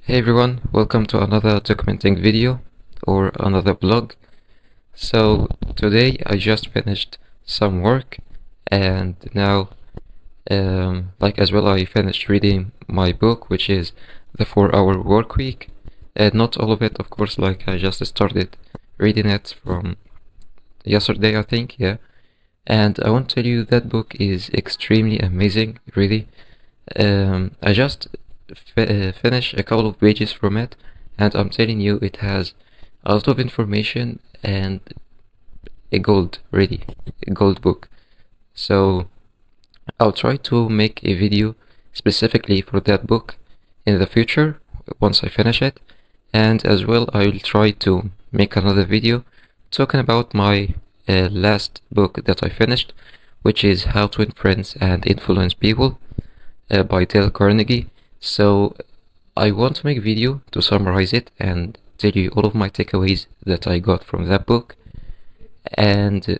Hey everyone, welcome to another documenting video or another blog. So today I just finished some work and now as well I finished reading my book, which is The 4 Hour Work Week. Not all of it, of course, like I just started reading it from yesterday, I think, yeah. And I want to tell you that book is extremely amazing, really. I just finished a couple of pages from it, and I'm telling you, it has a lot of information and a gold book. So I'll try to make a video specifically for that book in the future once I finish it, and as well I will try to make another video talking about my last book that I finished, which is How to Influence and Influence People by Dale Carnegie. So I want to make a video to summarize it and tell you all of my takeaways that I got from that book, and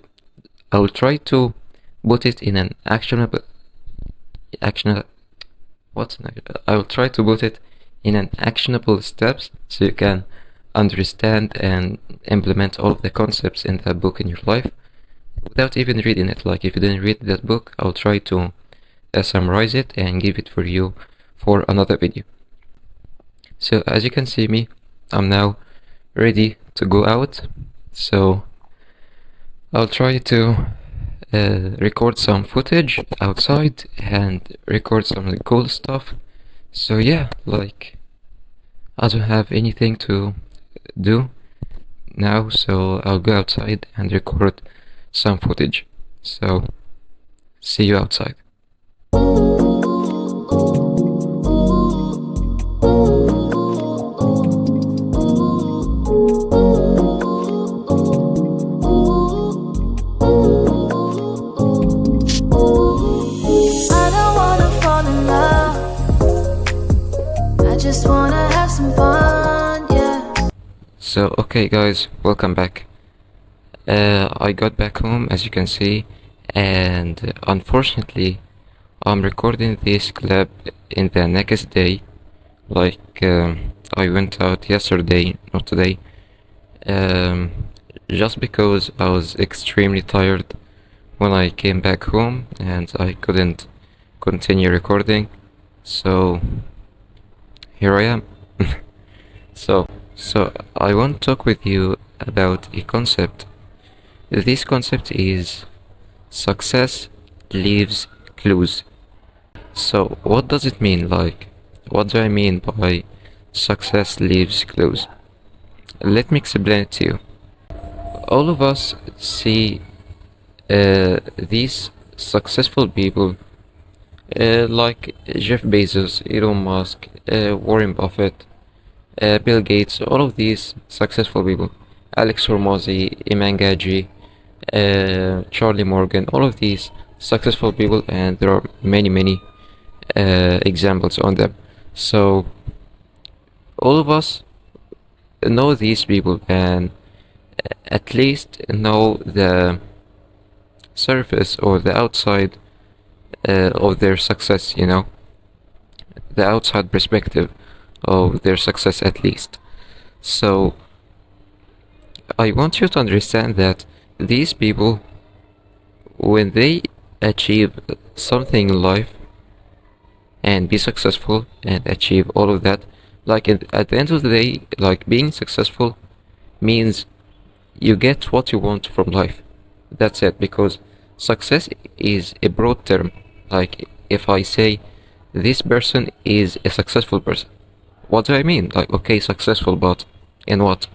I will try to put it in an actionable I will try to put it in an actionable steps so you can understand and implement all of the concepts in that book in your life without even reading it. Like if you didn't read that book, I'll try to summarize it and give it for you for another video. So as you can see me, I'm now ready to go out. So I'll try to record some footage outside and record some cool stuff. So yeah, like I don't have anything to do now, so I'll go outside and record some footage. So see you outside. So okay guys, welcome back. I got back home, as you can see, and unfortunately I'm recording this clip in the next day. I went out yesterday, not today, just because I was extremely tired when I came back home and I couldn't continue recording, so here I am. So I want to talk with you about a concept. This concept is success leaves clues. So what does it mean? Like, what do I mean by success leaves clues? Let me explain it to you. All of us see these successful people like Jeff Bezos, Elon Musk, Warren Buffett, Bill Gates, all of these successful people, Alex Hormozzi, Iman Gadzhi, Charlie Morgan, all of these successful people, and there are many examples on them. So all of us know these people and at least know the surface or the outside of their success, you know, the outside perspective of their success at least. So I want you to understand that these people, when they achieve something in life and be successful and achieve all of that, like at the end of the day, like being successful means you get what you want from life. That's it, because success is a broad term. Like if I say this person is a successful person, what do I mean? Like, okay, successful, but in what?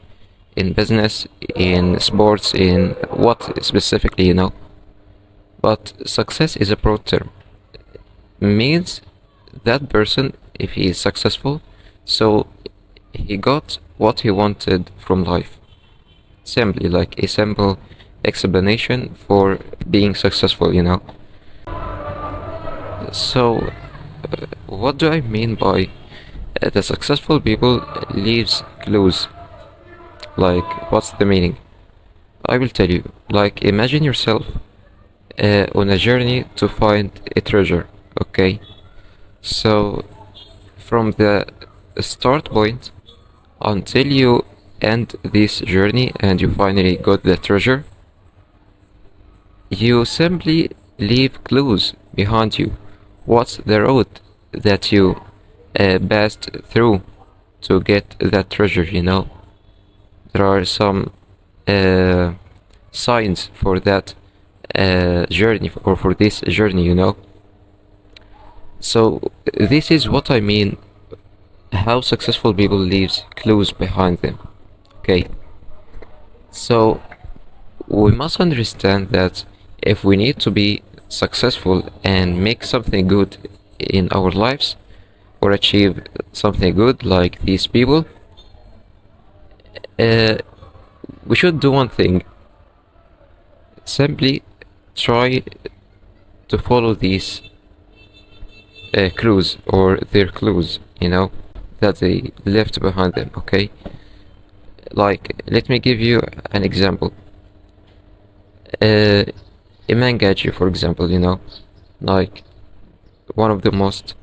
In business, in sports, in what specifically, you know? But success is a broad term. Means that person, if he is successful, so he got what he wanted from life. Simply, like a simple explanation for being successful, you know? So, what do I mean by the successful people leaves clues? Like, what's the meaning? I will tell you. Like, imagine yourself on a journey to find a treasure, okay? So, from the start point until you end this journey and you finally got the treasure, you simply leave clues behind you. What's the road that you passed through to get that treasure, you know? There are some uh, signs for that journey or for this journey, you know? So this is what I mean, how successful people leaves clues behind them. Okay, so we must understand that if we need to be successful and make something good in our lives or achieve something good like these people, uh, we should do one thing: simply try to follow these clues or their clues, you know, that they left behind them. Okay, like let me give you an example. uh, Iman Gadzhi, for example, you know, like one of the most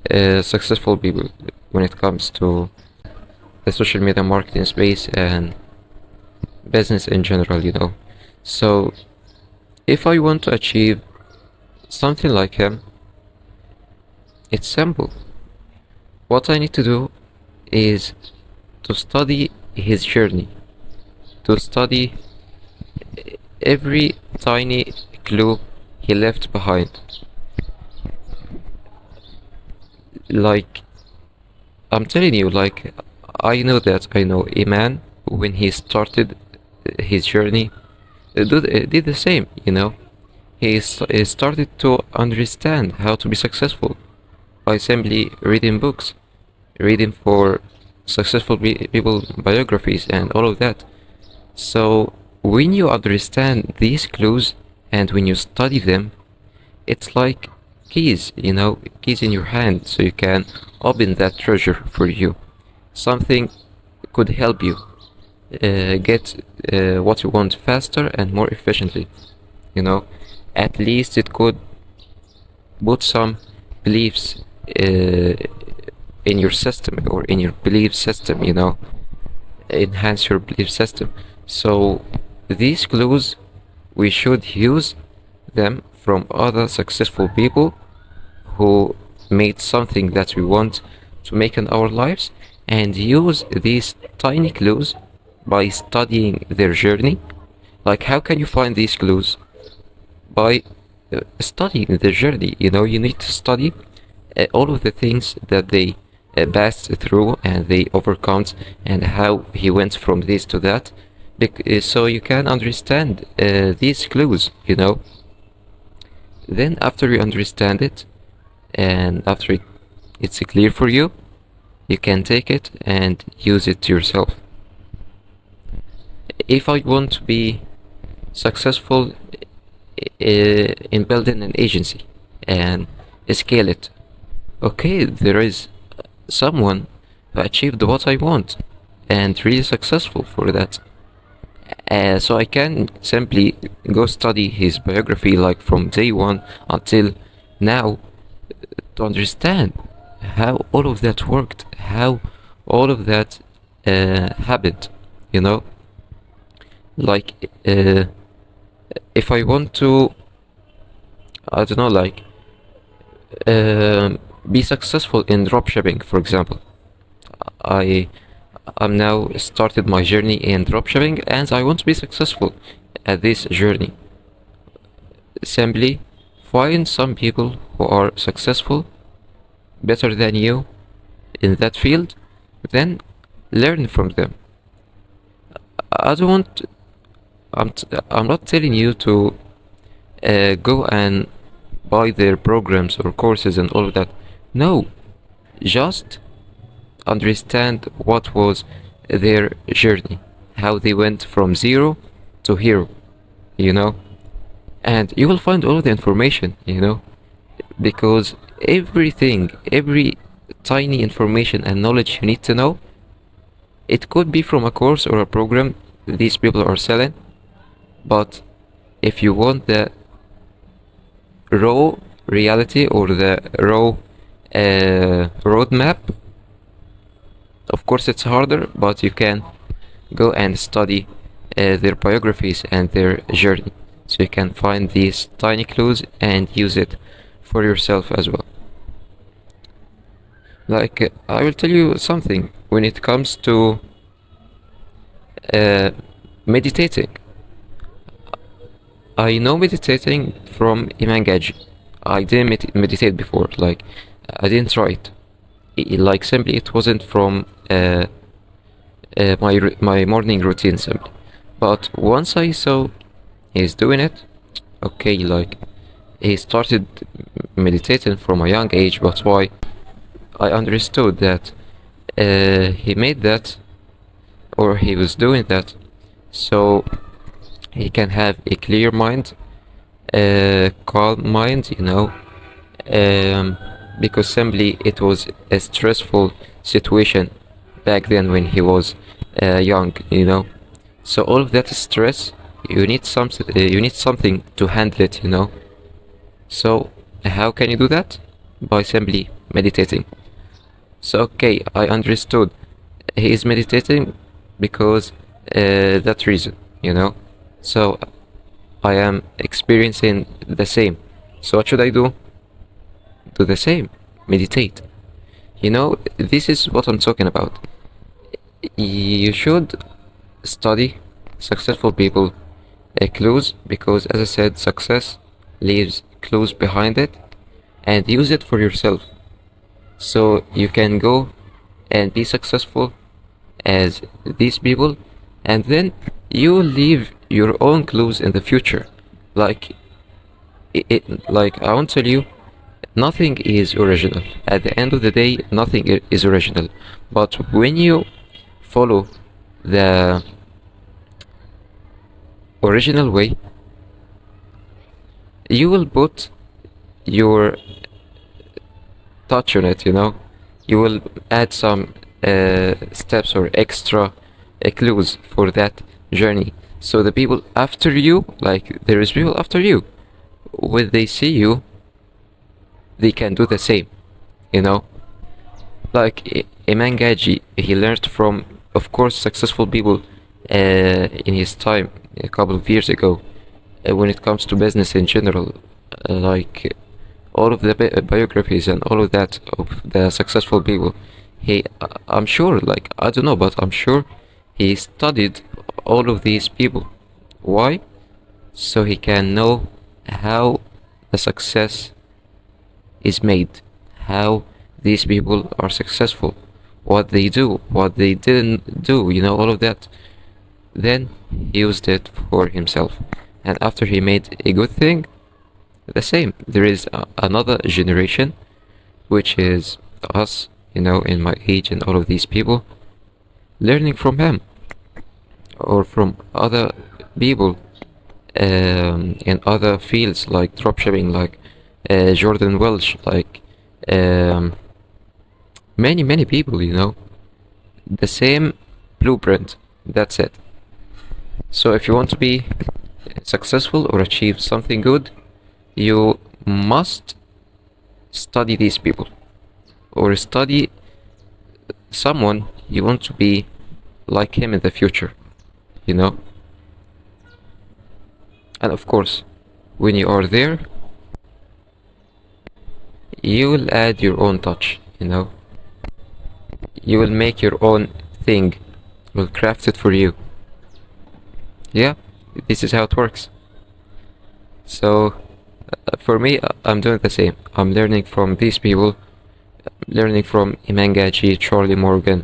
successful people when it comes to the social media marketing space and business in general, you know. So if I want to achieve something like him, it's simple. What I need to do is to study his journey, to study every tiny clue he left behind. Like, I'm telling you, like, I know that I know Iman when he started his journey did the same, you know. He started to understand how to be successful by simply reading books, reading for successful people biographies and all of that. So when you understand these clues and when you study them, it's like keys, you know, keys in your hand, so you can open that treasure for you. Something could help you get what you want faster and more efficiently, you know. At least it could put some beliefs in your system or in your belief system, you know, enhance your belief system. So these clues, we should use them from other successful people who made something that we want to make in our lives, and use these tiny clues by studying their journey. Like, how can you find these clues? By studying the journey, you know. You need to study all of the things that they passed through and they overcome, and how he went from this to that, so you can understand these clues, you know. Then after you understand it, and after it's clear for you, you can take it and use it yourself. If I want to be successful in building an agency and scale it, okay, there is someone who achieved what I want and really successful for that. So I can simply go study his biography, like from day one until now, to understand how all of that worked, how all of that happened, you know. Like, if I want to, I don't know, like, be successful in dropshipping, for example, I I'm now started my journey in dropshipping and I want to be successful at this journey. Simply find some people who are successful, better than you in that field, then learn from them. I don't want, I'm not telling you to go and buy their programs or courses and all of that. No, just understand what was their journey, how they went from zero to hero, you know. And you will find all the information, you know, because everything, every tiny information and knowledge you need to know, it could be from a course or a program these people are selling. But if you want the raw reality or the raw roadmap, Of course, it's harder, but you can go and study their biographies and their journey. So you can find these tiny clues and use it for yourself as well. Like, I will tell you something when it comes to uh, meditating. I know meditating from Iman Gadzhi. I didn't meditate before, like, I didn't try it. Like, simply, it wasn't from my morning routine, simply. But once I saw he's doing it, okay, like, he started meditating from a young age, but why? I understood that he made that, or he was doing that, so he can have a clear mind, a calm mind, because simply it was a stressful situation back then when he was young. So all of that stress, you need something to handle it. So how can you do that? By simply meditating. So okay, I understood. He is meditating because that reason. So I am experiencing the same. So what should I do? Do the same. Meditate. This is what I'm talking about. You should study successful people clues, because as I said, success leaves clues behind it, and use it for yourself. So you can go and be successful as these people, and then you leave your own clues in the future. Like like I want to tell you, nothing is original. At the end of the day, nothing is original. But when you follow the original way, you will put your touch on it. You will add some steps or extra clues for that journey. So the people after you, like, there is people after you, when they see you, they can do the same. Like Iman Gadzhi, he learned from, of course, successful people in his time a couple of years ago. When it comes to business in general, like all of the biographies and all of that of the successful people, I'm sure, like, I don't know, but I'm sure he studied all of these people. Why? So he can know how the success is made, how these people are successful, what they do, what they didn't do, all of that. Then he used it for himself. And after he made a good thing, the same. There is another generation, which is us, in my age, and all of these people, learning from him, or from other people in other fields like dropshipping, like Jordan Welch, like many people. The same blueprint. That's it. So if you want to be successful or achieve something good, you must study these people, or study someone you want to be like him in the future. And of course, when you are there, you will add your own touch. You will make your own thing, will craft it for you. Yeah, this is how it works. So for me, I'm doing the same. I'm learning from these people, learning from Iman Gadzhi, Charlie Morgan,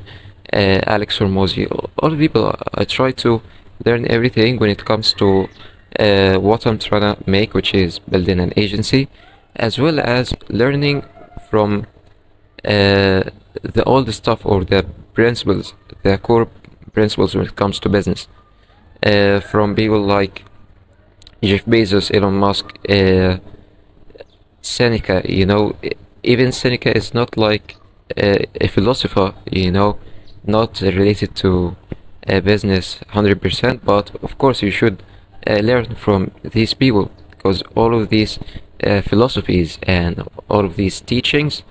Alex Hormozy, all the people. I try to learn everything when it comes to what I'm trying to make, which is building an agency, as well as learning from the old stuff, or the principles, the core principles when it comes to business, from people like Jeff Bezos, Elon Musk, Seneca. Even Seneca is not like a philosopher, not related to business 100%, but of course you should learn from these people, because all of these philosophies and all of these teachings,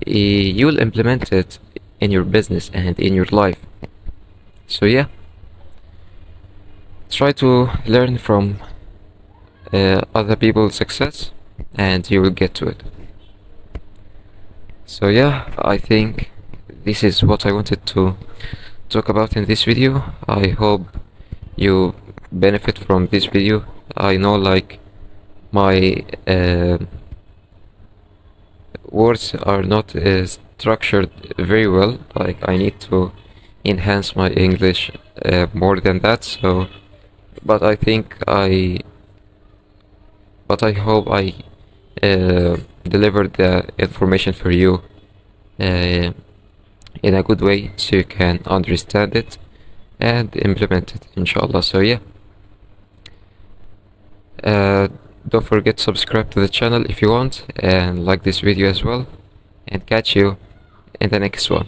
you will implement it in your business and in your life. So yeah, try to learn from other people's success and you will get to it. So yeah, I think this is what I wanted to talk about in this video. I hope you benefit from this video. I know like my words are not structured very well, like I need to enhance my English more than that, so but I hope I delivered the information for you uh, in a good way so you can understand it and implement it, inshallah. So yeah, uh, don't forget to subscribe to the channel if you want and like this video as well, and catch you in the next one.